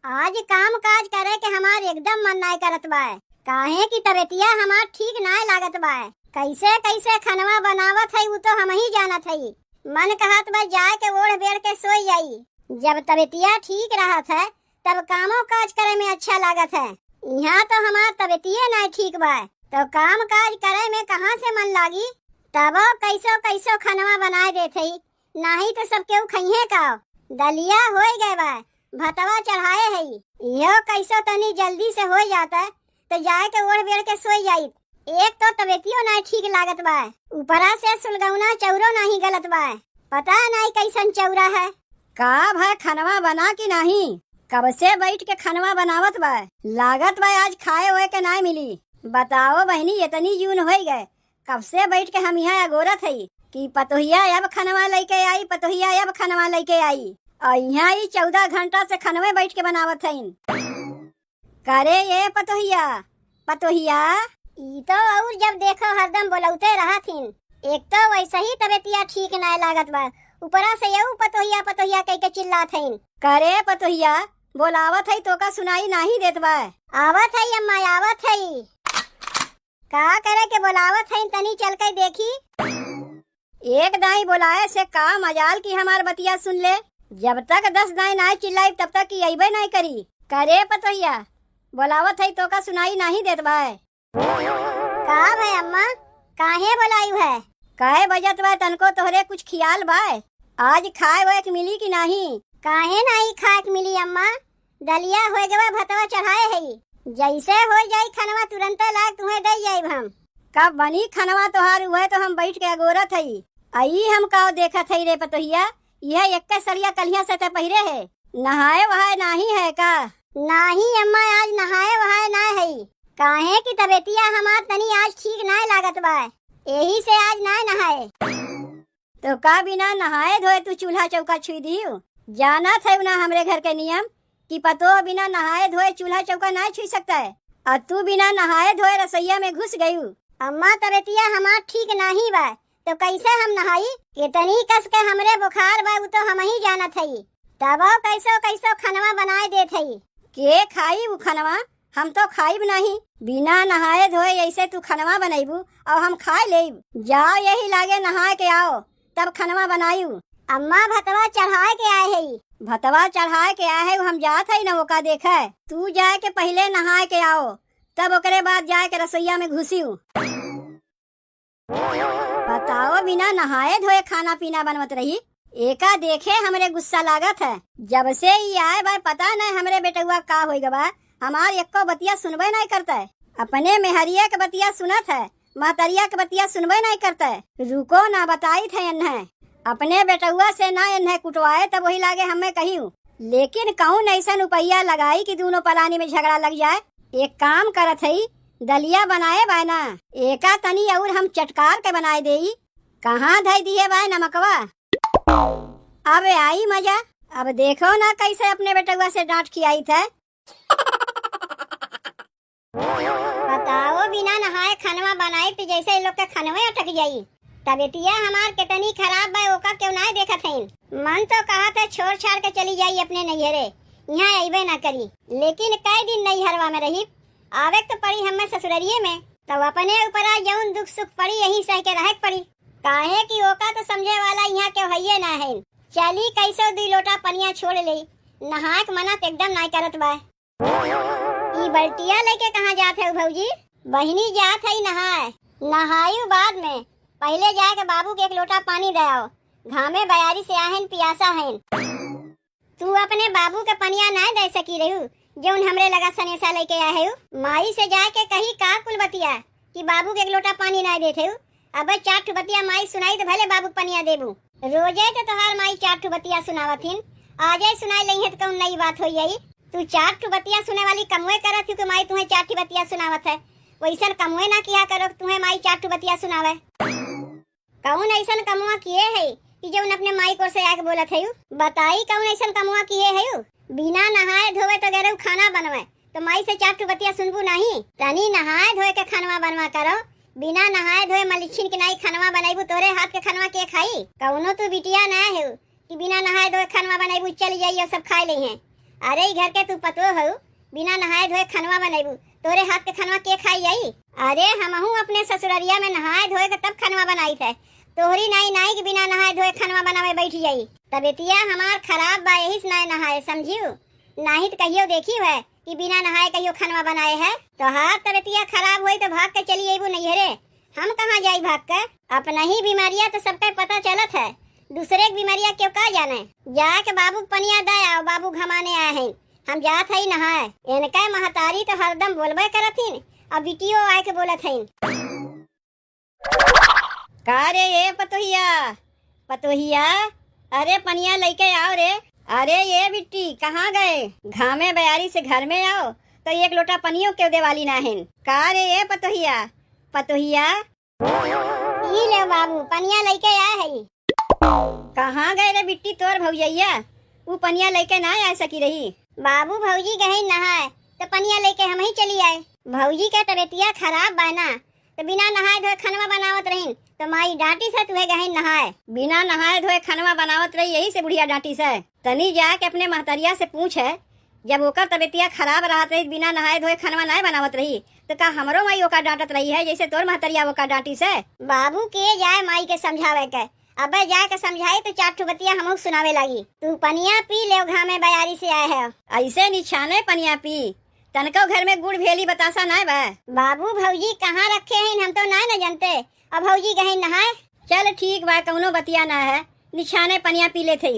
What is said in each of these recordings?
आज काम काज करे के हमार एकदम मन नाय करत बा। काहे की तबीयतिया हमार ठीक नाय लागत बा। कैसे कैसे खनवा बनावत है वो तो हम ही जानत है। मन कहत बा जाए के ओढ़ बेड़ के सोई जाई। जब तबीयतिया ठीक रहत है तब कामों काज करे में अच्छा लागत है। यहाँ तो हमार तबीयतिया नाय ठीक बा तो काम काज करे में कहाँ से मन लागी। तबो कैसो कैसो खनवा बनाए देते नहीं तो सब केहू खइहे का। दलिया हो गए बा, भतवा चढ़ाए है। यो कैसो तनी जल्दी से हो जाता तो जाए के ओढ़ बेड़ के सोई जाई। एक तो तबीयतियो ना ठीक लागत बा, ऊपरा से सुलगौना चौरो नहीं गलत बा। पता नहीं कैसन चौरा है। का भाई खनवा बना की नहीं? कब से बैठ के खनवा बनावत बा। लागत बा आज खाए हुए के ना मिली। बताओ बहनी इतनी जून हो गए कब से बैठ के हम यहाँ अगोरत है कि पतोहिया अब खनवा लेके आई, पतोहिया अब खनवा लेके आई। और यहाँ ही 14 घंटा से खनवे बैठ के बनावत है। करे ये पतोहिया पतोहिया ई तो और जब देखो हरदम बोलौते रहथिन। एक तो वैसे ही तबीयतिया ठीक ना लागत बा, ऊपरा से यू पतोहिया पतोहिया कह के चिल्लात हईन। करे पतोहिया बोलावत है तो का सुनाई नहीं देत बा। आवत है अम्मा आवत है। का करे के बोलावत है तनी चल के देखी। एक दाई बोलाए से का मजाल की हमार बतिया सुन ले। जब तक 10 दाई ना चिल्लाई तब तक की अइबे नहीं करी। करे पतोहिया बोलावत है तो का सुनाई नहीं देत बा। का भाई अम्मा काहे बोलायू है? काहे बजत बा तनको तोहरे कुछ ख्याल बा? आज खाए हुए मिली की नहीं? काहे नहीं खाए मिली अम्मा? दलिया हो गवा भतवा चढ़ाए है। जैसे हो जाई खनवा तुरंत लाग तुम्हें दे जाइब हम। कब बनी खनवा तोहार हुए तो हम बैठ के अगोरत है। आई हम का देखत है रे पतोहिया। यह एक सड़िया कलिया से पहिरे है। नहाए वहाए नहीं है का? नहीं अम्मा आज नहाए वहाए ना है। काहे की तबीयतिया हमार तनी आज ठीक ना लागत बा, यही से आज ना नहाए। तो का बिना नहाए धोए तू चूल्हा चौका छुई दियो? जाना था ना हमरे घर के नियम कि पतो बिना नहाए धोए चूल्हा चौका ना छुई सकता है। और तू बिना नहाए धोए रसोईया में घुस गई। अम्मा तबीयतिया हमार ठीक नहीं बा तो कैसे हम नहाई? कितनी कस के हमरे बुखार बा वो तो हम ही जानत हई। तब कैसो कैसो खनवा बनाए देत हई। के खाई वो खनवा? हम तो खाइब नहीं। बिना नहाए धोए ऐसे तू खनवा बनाईबू और हम खाए लेब। जाओ यही लागे नहाए के आओ तब खनवा बनायू। अम्मा भतवा चढ़ाए के आए है। भतवा चढ़ाए के आए है हम जात है न ओका देखे। तू जाए के पहले नहाए के आओ तब ओकरे बाद जाए के रसोईया में घुसियू। बताओ बिना नहाए धोए खाना पीना बनवत रही। एका देखे हमरे गुस्सा लागत है। जब से ये आए बा पता नहीं हमरे बेटुआ का हो गवा। हमार एको बतिया सुनबे नहीं करता है। अपने मेहरिया के बतिया सुनत है, महतरिया के बतिया सुनबे नहीं करता है। रुको ना बताई थे इन्हें अपने बेटुआ से ना इन्हें कुटवाए तब वही लागे हमें कहियो। लेकिन कौन ऐसा रुपया लगाई कि दोनों पलानी में झगड़ा लग जाए। एक काम करत है दलिया बनाए बाय ना एका तनी और हम चटकार के बनाए दे। कहाँ धई दिए बाय नमकवा। अब आई मजा। अब देखो ना कैसे अपने बेटुआ से डांट खियाई थे। बताओ बिना नहाए खनवा बनाए तो जैसे लोग के खनवे अटक जाई। तबीयतिया हमार कितनी खराब बा ओका क्यों ना देखत है। मन तो कहा था छोड़ छाड़ के चली जाई अपने नैहरे, यहाँ अइबे ना करी। लेकिन कई दिन नैहरवा में रही। आवे तो पड़ी हमें ससुररिये में तब अपने ऊपर जौन दुख सुख पड़ी यही सह के रह पड़ी। काहे की ओका तो समझे वाला यहाँ के हइये ना है। चली कैसो 2 लोटा पनिया छोड़ ले। नहाक मना तो एकदम ना करत बा। ई बल्टिया लेके कहाँ जात है भौजी? बहिनी जात है नहाए। नहायू बाद में पहले जाके बाबू के 1 लोटा पानी दे आओ। घामे बयारी से आहन पियासा है। तू अपने बाबू के पनिया ना दे सकी रहू जौन हमरे लगा सनेसा लेके आए है। माई से जाके कही का कुल बतिया कि बाबू के 1 लोटा पानी ना देते। अब 4 ठो बतिया माई सुनाई तो भले बाबू पनिया देबू। रोजे तो तोहार माई 4 ठो बतिया सुनावथिन, आजे सुनाई लई है तो कौन नई बात होई आई। तू 4 ठो बतिया सुने वाली कमवे करत थी कि माई तुम्हें 4 ठो बतिया सुनावत है। वैसन कमवे ना किया करो तुम्हें माई 4 ठो बतिया सुनावे। कौन ऐसन कमवा किए है कि जौन अपने माई को से आके बोलत है? बताई कौन ऐसन कमवा किए है? बिना नहाए धोवे तो गए खाना बनवे तो माई से 4 ठो बतिया सुनबू नहीं। तनी नहाए धोए के खनवा बनवा करो। बिना नहाए धोए मलिछिन के नाई खनवा बनाईबू तोरे हाथ के खनवा के खाई? कौनो तू बिटिया ना है कि बिना नहाए धोए खनवा बनाईबू चली जाइए सब खाए ले हैं। अरे ई घर के तू पतो हो, बिना नहाए धोए खनवा बनेबू, तोरे हाथ के खनवा के खाई जाई? अरे हमहू अपने ससुररिया में नहाए धोए के तब खनवा बनाई थे, तोहरी नाई कि बिना नहाए धोए खनवा बनावे बैठ जाई। तबेतिया हमार खराब बा, यही से ना नहाए, समझियो? नाही तो कहियो देखी है कि बिना नहाए कहियो खनवा बनाए है। तो हाँ, तबेतिया खराब हुई तो भाग के चली अबू नैहरे। हम कहाँ जाई भाग के? अपना ही बीमारियां तो सबके पता चलत है, दूसरे की बीमारियां क्यों का जाने? जाके बाबू पनिया दे आओ, बाबू घमाने आए हैं, हम जात है नहाए। इनका महतारी तो हरदम बोलबे करथिन, अब बिटियो आए के बोलत हईन। का रे ये पतोहिया, पतोहिया, अरे पनिया लेके आओ रे। अरे ये बिट्टी कहाँ गए? घामे बयारी से घर में आओ तो एक लोटा पनियो क्यों देवाली ना है? का रे ये पतोहिया, पतोहिया, ई ले बाबू पनिया लेके आए है। कहाँ गए रे बिट्टी तोर भौजैया? वो पनिया लेके ना आ सकी रही। बाबू भौजी गए नहाए तो पनिया लेके हम ही चली आए। भौजी के तबीयतिया खराब बाना, तो बिना नहाए धोए खनवा बनावत रही, तो माई डांटी से तुहे गए नहाए। बिना नहाए धोए खनवा बनावत रही, यही से बुढ़िया डांटी से। तनी जाके अपने महतरिया से पूछ है, जब ओकर तबीयतिया खराब रहत रही, बिना नहाए धोए खनवा नहीं बनावत रही, तो का हमरो माई ओका डांटत रही है जैसे तोर महतरिया ओका डांटी से? बाबू के जाए माई के समझावे के, अबे जाए के समझाई तो चार ठो बतिया हमहू सुनावे लगी। तू पनिया पी ले, घामे बयारी से आए है। ऐसे निछाने पनिया पी, तनको घर में गुड़ भेली बतासा ना बा। बाबू भौजी कहाँ रखे हैं हम तो ना जानते, अब भौजी गए नहाए। चल ठीक बा, कौनो बतिया ना है, निछाने पनिया पी ले थे।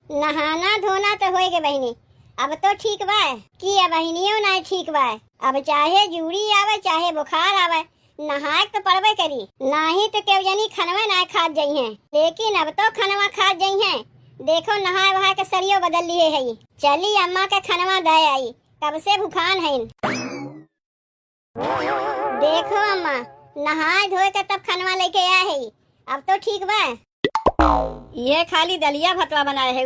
नहाना धोना तो होएगे बहनी, अब तो ठीक बा कि अब बहनियों ना ठीक बा। अब चाहे जूड़ी आवे चाहे बुखार आवे, नहाए तो पड़बे करी, नाही तो केव जनी खनवा ना खा जाई हैं। लेकिन अब तो खनवा खा जाई हैं, देखो नहाए वहाए के सरियो बदल लिए है। चली अम्मा के खनवा दे आई, कब से भूखान है। देखो अम्मा नहाए धोए के तब खनवा लेके आए है, अब तो ठीक बा। ये खाली दलिया भतवा बनाए है,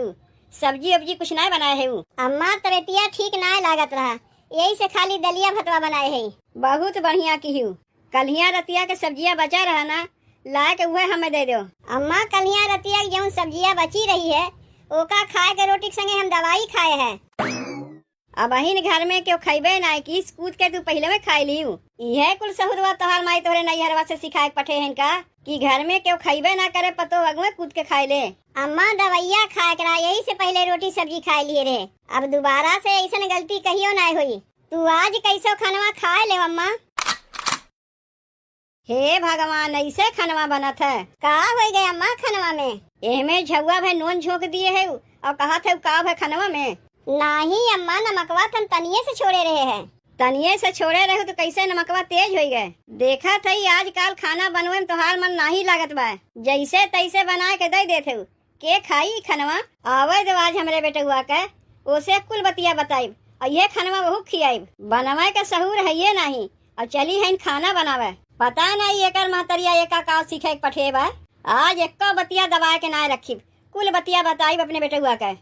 सब्जी वब्जी कुछ नहीं बनाए है। अम्मा तबीयतिया ठीक ना लागत रहा, यही से खाली दलिया भतवा बनाए है। बहुत बढ़िया की हूँ, कलिया रतिया के सब्जिया बचा रहा ना, ला के वह हमें दे दो। अम्मा कलिया रतिया की जो सब्जियां बची रही है, ओका खाए के रोटी के संगे हम दवाई खाए है। अब अहिन घर में क्यों खैबे ना कि कूद के तू पहले में खाई लियू। यह कुल सहुरवा तोहार माई तोहरे नैहरवा से सिखाए पठे हैं का कि घर में क्यों खैबे ना करे, पतो अगमे कूद के खाए ले। अम्मा दवाइया खाए करा, यही से पहले रोटी सब्जी खाए लिए रहे, अब दोबारा से ऐसा गलती कहियो ना हुई। तू आज कैसो खनवा खाए ले अम्मा। हे भगवान, ऐसे खनवा बनत है? का हो गए अम्मा खनवा में? एहमे झुआ भे नून झोंक दिए है और कहा थे का है खनवा में? नहीं अम्मा, नमकवा तन तनिए से छोड़े रहे हैं। तनिए से छोड़े रहे तो कैसे नमकवा तेज हो गए? देखा थी आजकल खाना बनवे में तोहार मन नहीं लागत बा, जैसे तैसे बना के दे देते हो। के खाई खनवा? आवे दो आज हमरे बेटे हुआ के, ओसे कुल बतिया बताई और ये खनवा बहुत खियाई। बनवाए का सहूर है ये नहीं, और चली है खाना बनावे। पता नहीं एकर महतरिया एका का सीखे पठे बा। आज एक बतिया दबा के ना रखी, कुल बतिया बताई अपने बेटे हुआ के।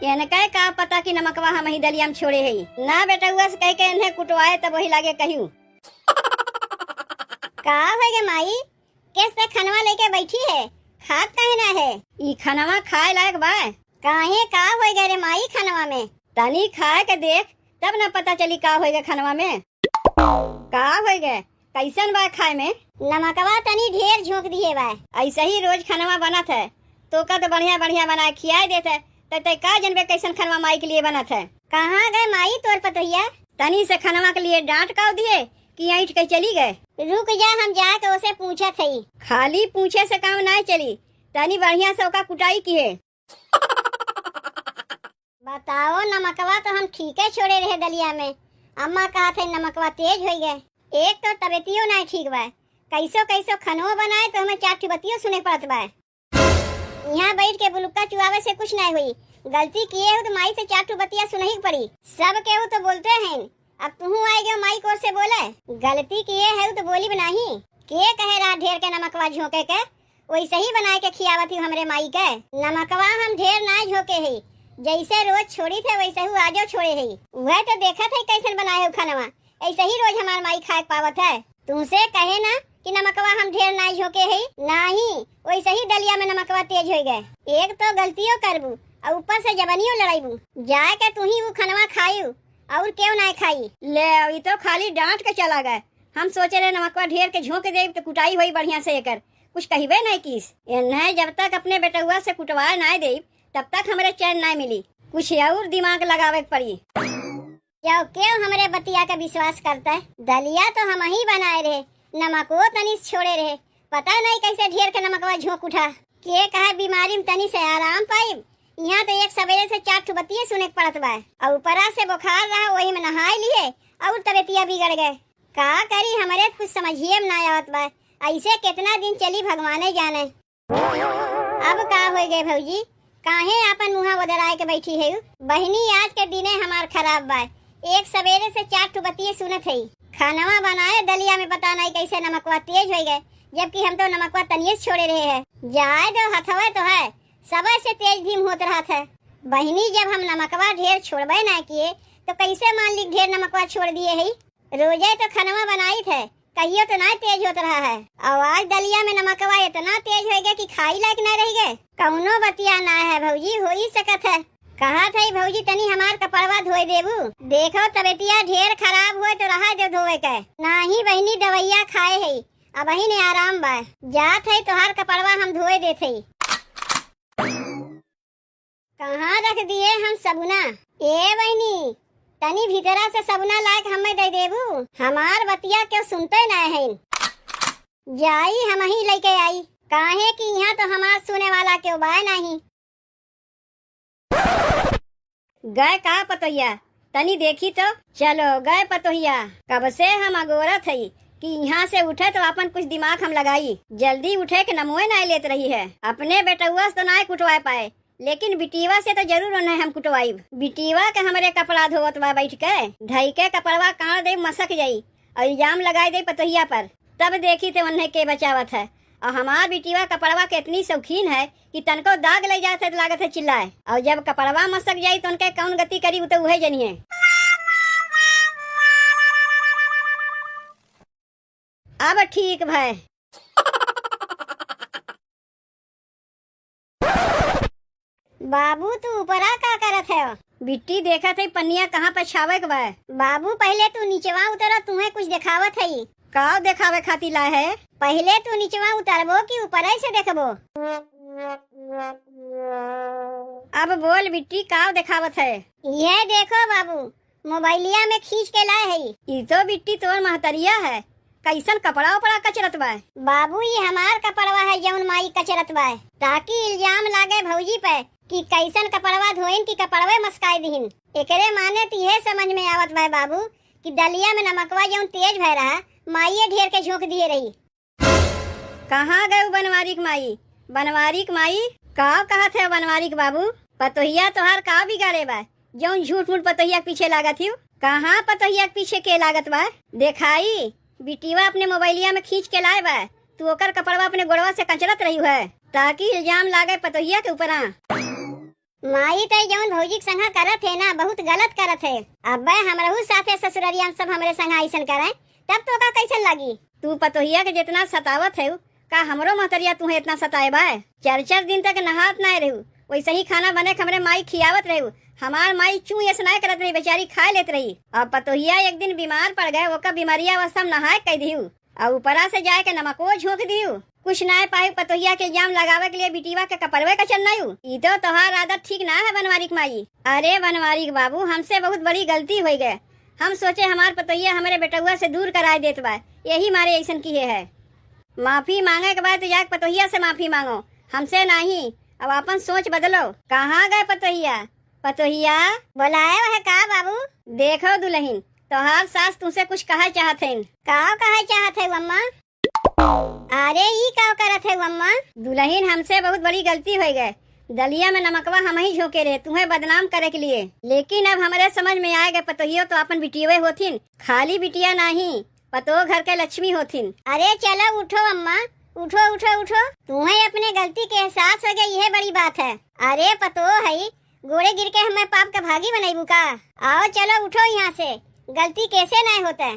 इनका का पता कि नमकवा हम ही दलिया में छोड़े है ना। बेटा हुआ से कह के इन्हें कुटवाए तब वही लागे कहूँ। का हो गए माई, कैसे खनवा लेके बैठी है, खात काहे ना है? ई खनवा खाए लायक बा? काहे का हो गए रे माई खनवा में? तनी खाए के देख तब न पता चली का हो गए खनवा में। का हो गए कैसन बा खाए में? नमकवा तनी ढेर झोंक दिए बा। ऐसे ही रोज खनवा बनत है, तो का तो बढ़िया बढ़िया बनाए खियाए देते, ते का जनबे कैसन खनवा माई के लिए बनत है। कहाँ गए माई तोर पतोहिया? तनी से खनवा के लिए डांट का दिए कि ऐठ के चली गए? रुक जा, हम जाके उसे पूछा थी। खाली पूछे से काम नहीं चली, तनी बढ़िया से ओका कुटाई की है। बताओ नमकवा तो हम ठीक है छोड़े रहे दलिया में, अम्मा कहा थे नमकवा तेज हो गए। एक तो तबीयतियो नहीं ठीक बा, कैसो कैसो खनवा बनाए तो हमें चार बतियो सुने पड़त बा। यहाँ बैठ के बुलुक्का चुआवे से कुछ नहीं हुई, गलती किए हो तो माई से चार बतिया सुनही पड़ी। सब केहू तो बोलते हैं, अब तू आई गयो माई को से बोले। गलती किए है तो बोली बनाही, के कहे रहा ढेर के नमकवा झोंके के, वैसे ही बनाए के खियावती हमरे माई के। नमकवा हम ढेर ना झोंके ही, जैसे रोज छोड़ी थे वैसे ही आजो छोड़े ही। वह तो देखा थे कैसे बनाए हो खनवा, ऐसे ही रोज हमार माई खाए पावत है। तुमसे कहे ना कि नमकवा हम ढेर नहीं झोंके है? नहीं, वैसे ही दलिया में नमकवा तेज हो गए। एक तो गलतियों करबू और ऊपर से जबनियों लड़ाईबू। जाए के तू ही वो खनवा खायू और क्यों नहीं खाई? ले अभी तो खाली डांट के चला गए। हम सोचे रहे नमकवा ढेर के झोंक दे तो कुटाई हुई बढ़िया से एकर कुछ कहिबे नहीं किस। नहीं, जब तक अपने बेटुआ से कुटवा नहीं दे तब तक हमरे चैन नहीं मिली। कुछ और दिमाग लगावे पड़ी। क्यों हमरे बतिया का विश्वास करता है? दलिया तो हम ही बनाए रहे, नमको तनी छोड़े रहे। पता नहीं कैसे ढेर के नमकवा झोंक उठा। के कहा बीमारी में तनी से आराम पाई। यहाँ तो एक सवेरे से 4 बतिये सुने पड़त बा और ऊपरा से बुखार रहा, वही में नहाए लिए और तबियतिया बिगड़ गए। का करी हमरे कुछ समझिए में ना आवत बा। ऐसे कितना दिन चली भगवाने जाने। अब का हो गए भौजी? काहे आपन मुहा बदराए के बैठी है? बहनी आज के दिने हमार खराब बा। एक सवेरे से 4 बतिये सुनत है। खानवा बनाए दलिया में पता नहीं कैसे नमकवा तेज हो गए, जबकि हम तो नमकवा तनिए छोड़े रहे हैं। जाए तो हथवा तो है, सबसे से तेज धीम होत रहा था। बहनी जब हम नमकवा ढेर छोड़बे ना किए तो कैसे मान ली ढेर नमकवा छोड़ दिए है? रोजे तो खनवा बनाई थे, कहियो तो ना तेज होत रहा है। और आज दलिया में नमकवा इतना तेज हो गया कि खाई लायक न रह गए। कौनो बतिया ना है भौजी, हो ही सकत है। कहा था भौजी तनी हमार कपड़वा धोए देबू। देखो तबियतिया ढेर खराब हुए तो रहा दे धोए के। नहीं बहनी दवाइया खाए है, अब ही ने आराम बा। जात है तोहार कपड़वा हम धोए देते। कहाँ रख दिए हम सबुना? ए बहनी तनी भीतरा से सबुना लायक हमें दे देबू। हमार बतिया क्यों सुनते न है? जाई हम ही लेके आई। काहे कि यहाँ तो हमार सुने वाला क्यों बा नहीं। गए का पतोहिया? तनी देखी तो। चलो गए पतोहिया। कब से हम अगोरत है कि यहाँ से उठे तो अपन कुछ दिमाग हम लगाई। जल्दी उठे के नमोए नहीं लेत रही है। अपने बेटुआ से तो नहीं कुटवा पाए, लेकिन बिटीवा से तो जरूर उन्हें हम कुटवाई। बिटीवा के हमारे कपड़ा धोवत बा बैठ के, धई के कपड़वा काट दे मसक जाई और इल्जाम लगाई दे पतोहिया पर। तब देखी थे उन्हें के बचावत है। और हमार बिटीवा कपड़वा के इतनी शौकीन है कि तनको दाग ले जाते लागत है चिल्लाए। और जब कपड़वा मसक जाई तो उनके कौन गति करी तो वही जनिए। अब ठीक भाई। बाबू तू ऊपरा का करत है? बिट्टी देखा थे पनिया कहाँ पे छावे के बा। बाबू पहले तू नीचवा उतरो, तुम्हें कुछ दिखावत है। का दिखावे खाती ला है? पहले तू नीचवा उतरबो कि ऊपर से देखबो? अब बोल बिट्टी का दिखावत है? यह देखो बाबू, मोबाइलिया में खींच के लाए है। ये तो बिट्टी तोर महतरिया है। कैसन कपड़ा उपड़ा कचरत बा? बाबू ये हमार कपड़वा है जौन माई कचरत बा, ताकि इल्जाम लागे भौजी पे कि कैसन कपड़वा धोइन की कपड़वे मस्काई दीन। एकरे माने तो यह समझ में आवत बा बाबू कि दलिया में नमकवा जौन तेज भय रहा, माइये ढेर के झोंक दिए रही। कहाँ गए बनवारी माई? बनवारी माई का कहा थे बनवारी बाबू? पतोहिया तोहार का बिगाड़े बा जौन झूठ मूठ पतोहिया के पीछे लागत ही? कहाँ पतोहिया के पीछे के लागत बा? देखाई बिटीवा अपने मोबाइलिया में खींच के लाए बा, तू ओकर कपड़वा अपने गोड़वा से कचरत रही है ताकि इल्जाम लागे पतोहिया के ऊपर। माई तय जौन भौजी के संगा करत है ना, बहुत गलत करत है। अब हमरहू साथे ससुररिया सब हमरे संगा ऐसन करे तब तो का कैसन लगी? तू पतोहिया के जितना सतावत है का हमरो महतरिया तुम्हें इतना सताए बा? 4 दिन तक नहात नहीं रहू, वैसे ही खाना बने हमरे माई खियावत रहू। हमार माई चू ऐसा नहीं करत रही, बेचारी खाए लेत रही। और पतोहिया एक दिन बीमार पड़ गए, ओका बीमारिया अवस्था में नहाए कह दियू और ऊपरा से जाए के नमको झोंक दियू। कुछ ना पाई पतोहिया के इल्जाम लगावे के लिए बिटीवा के कपड़वे का चलनायू। ई तो तोहार आदत ठीक ना है बनवारी माई। अरे बनवारी बाबू, हमसे बहुत बड़ी गलती हो गए। हम सोचे हमार पतोहिया हमारे बेटुआ से दूर कराए देत बा, यही मारे ऐसन किए है। माफी मांगे के बाद जाके पतोहिया से माफी मांगो, हमसे नहीं। अब अपन सोच बदलो। कहाँ गए पतोहिया? पतोहिया बुलाए है का बाबू? देखो दुल्हन, तोहार सास तुमसे कुछ कहा चाहते हैं। का कहा चाहत है अम्मा? अरे ई का करत है अम्मा? दुल्हन हमसे बहुत बड़ी गलती हो गए। दलिया में नमकवा हम ही झोंके रहे तुम्हें बदनाम करे के लिए, लेकिन अब हमारे समझ में आएगा पतोहियो तो अपन बिटिया होथिन, खाली बिटिया नहीं, पतो घर के लक्ष्मी होथिन। अरे चलो उठो अम्मा, उठो उठो उठो। तुम्हें अपने गलती के एहसास हो गया, यह बड़ी बात है। अरे पतो है गोड़े गिर के हमें पाप का भागी बनाई का। आओ चलो उठो यहाँ से, गलती कैसे नहीं होता है।